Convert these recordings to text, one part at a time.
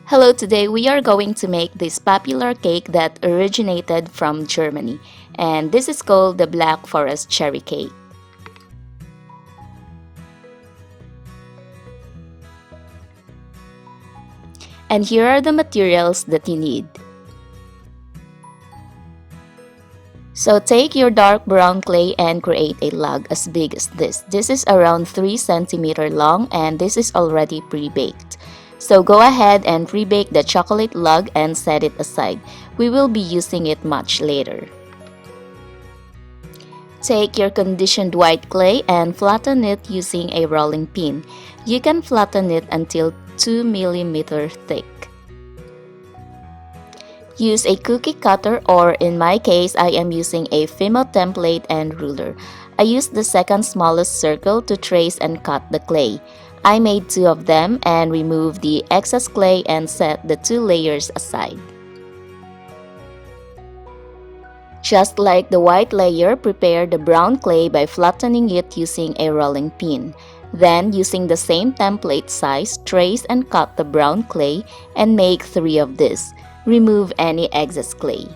Hello, today we are going to make this popular cake that originated from Germany, and this is called the Black Forest Cherry Cake. And here are the materials that you need. So take your dark brown clay and create a log as big as this. This is around 3 centimeter long and this is already pre-baked. So go ahead and pre-bake the chocolate log and set it aside. We will be using it much later. Take your conditioned white clay and flatten it using a rolling pin. You can flatten it until 2 millimeter thick. Use a cookie cutter, or in my case, I am using a Fimo template and ruler. I used the second smallest circle to trace and cut the clay. I made 2 of them and removed the excess clay and set the 2 layers aside. Just like the white layer, prepare the brown clay by flattening it using a rolling pin. Then, using the same template size, trace and cut the brown clay and make 3 of this. Remove any excess clay.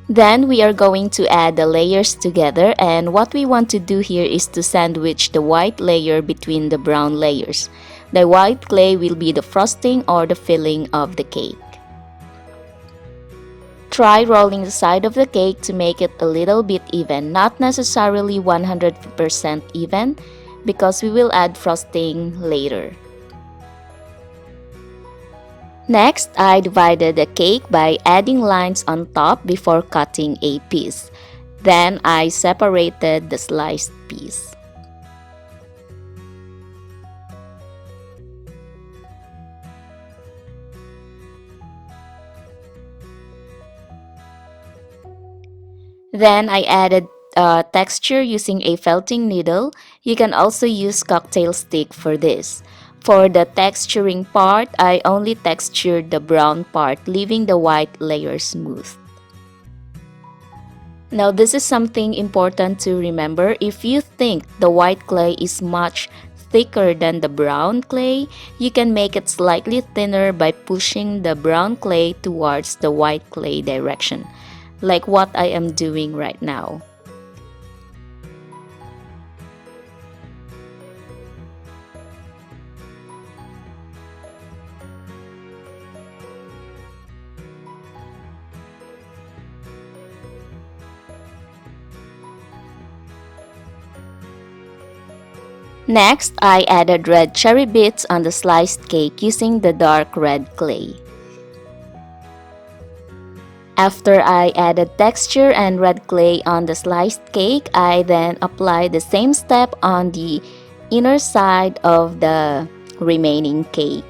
Then we are going to add the layers together, and what we want to do here is to sandwich the white layer between the brown layers. The white clay will be the frosting or the filling of the cake. Try rolling the side of the cake to make it a little bit even, not necessarily 100% even, because we will add frosting later. Next, I divided the cake by adding lines on top before cutting a piece. Then I separated the sliced piece. Then I added texture using a felting needle. You can also use cocktail stick for this. For the texturing part, I only textured the brown part, leaving the white layer smooth. Now this is something important to remember. If you think the white clay is much thicker than the brown clay, you can make it slightly thinner by pushing the brown clay towards the white clay direction, like what I am doing right now. Next, I added red cherry bits on the sliced cake using the dark red clay. After I added texture and red clay on the sliced cake, I then applied the same step on the inner side of the remaining cake.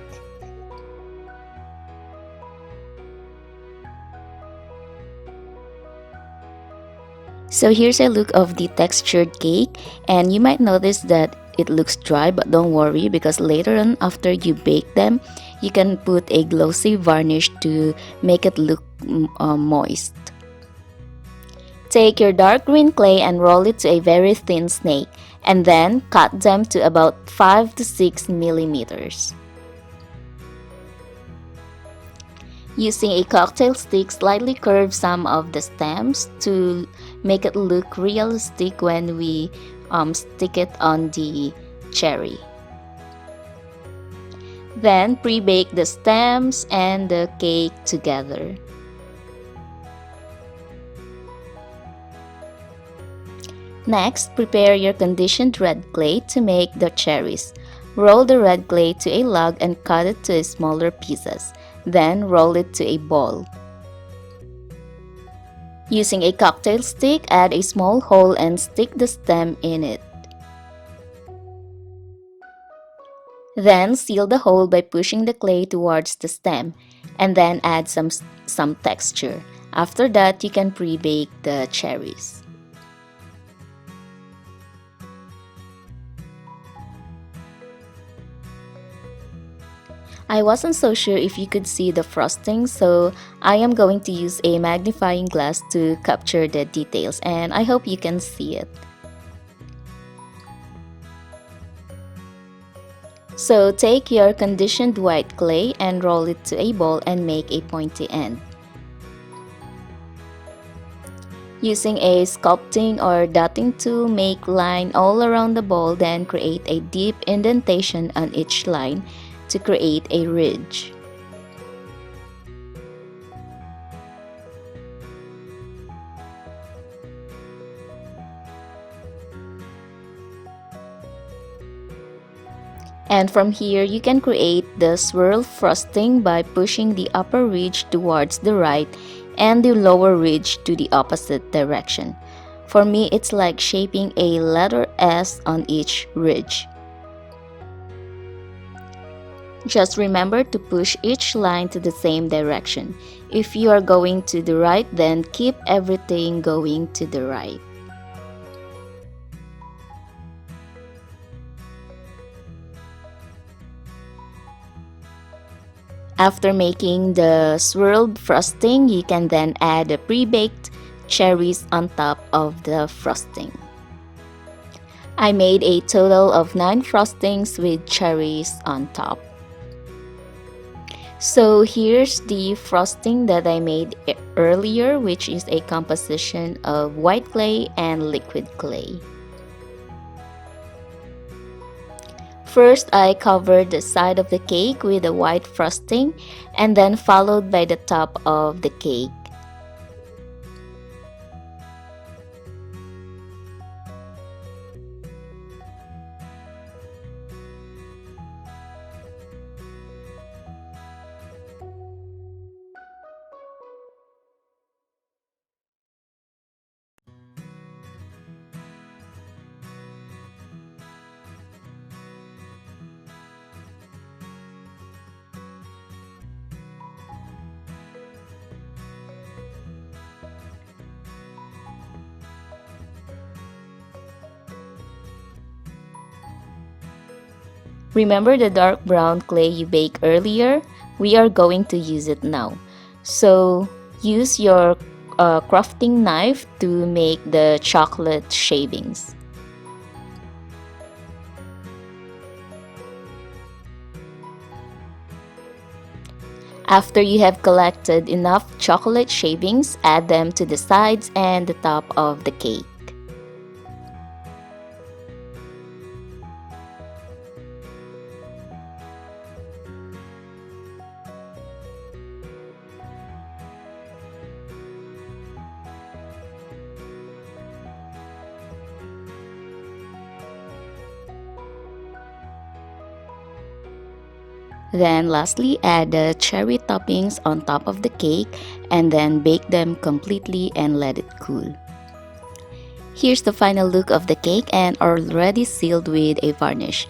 So here's a look of the textured cake, and you might notice that it looks dry, but don't worry, because later on after you bake them, you can put a glossy varnish to make it look moist. Take your dark green clay and roll it to a very thin snake, and then cut them to about 5 to 6 millimeters. Using a cocktail stick, slightly curve some of the stems to make it look realistic when we stick it on the cherry. Then pre-bake the stems and the cake together. Next, prepare your conditioned red clay to make the cherries. Roll the red clay to a log and cut it to smaller pieces. Then roll it to a ball. Using a cocktail stick, add a small hole and stick the stem in it. Then seal the hole by pushing the clay towards the stem, and then add some texture. After that, you can pre-bake the cherries. I wasn't so sure if you could see the frosting, so I am going to use a magnifying glass to capture the details, and I hope you can see it. So take your conditioned white clay and roll it to a ball and make a pointy end. Using a sculpting or dotting tool, make line all around the ball, then create a deep indentation on each line to create a ridge. And from here, you can create the swirl frosting by pushing the upper ridge towards the right and the lower ridge to the opposite direction. For me, it's like shaping a letter S on each ridge. Just remember to push each line to the same direction. If you are going to the right, then keep everything going to the right. After making the swirled frosting, you can then add the pre-baked cherries on top of the frosting. I made a total of 9 frostings with cherries on top. So here's the frosting that I made earlier, which is a composition of white clay and liquid clay. First, I covered the side of the cake with a white frosting and then followed by the top of the cake. Remember the dark brown clay you baked earlier? We are going to use it now. So use your crafting knife to make the chocolate shavings. After you have collected enough chocolate shavings, add them to the sides and the top of the cake. Then lastly, add the cherry toppings on top of the cake and then bake them completely and let it cool. Here's the final look of the cake and already sealed with a varnish.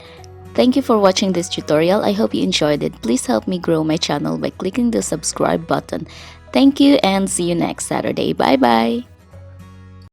Thank you for watching this tutorial. I hope you enjoyed it. Please help me grow my channel by clicking the subscribe button. Thank you and see you next Saturday. Bye bye!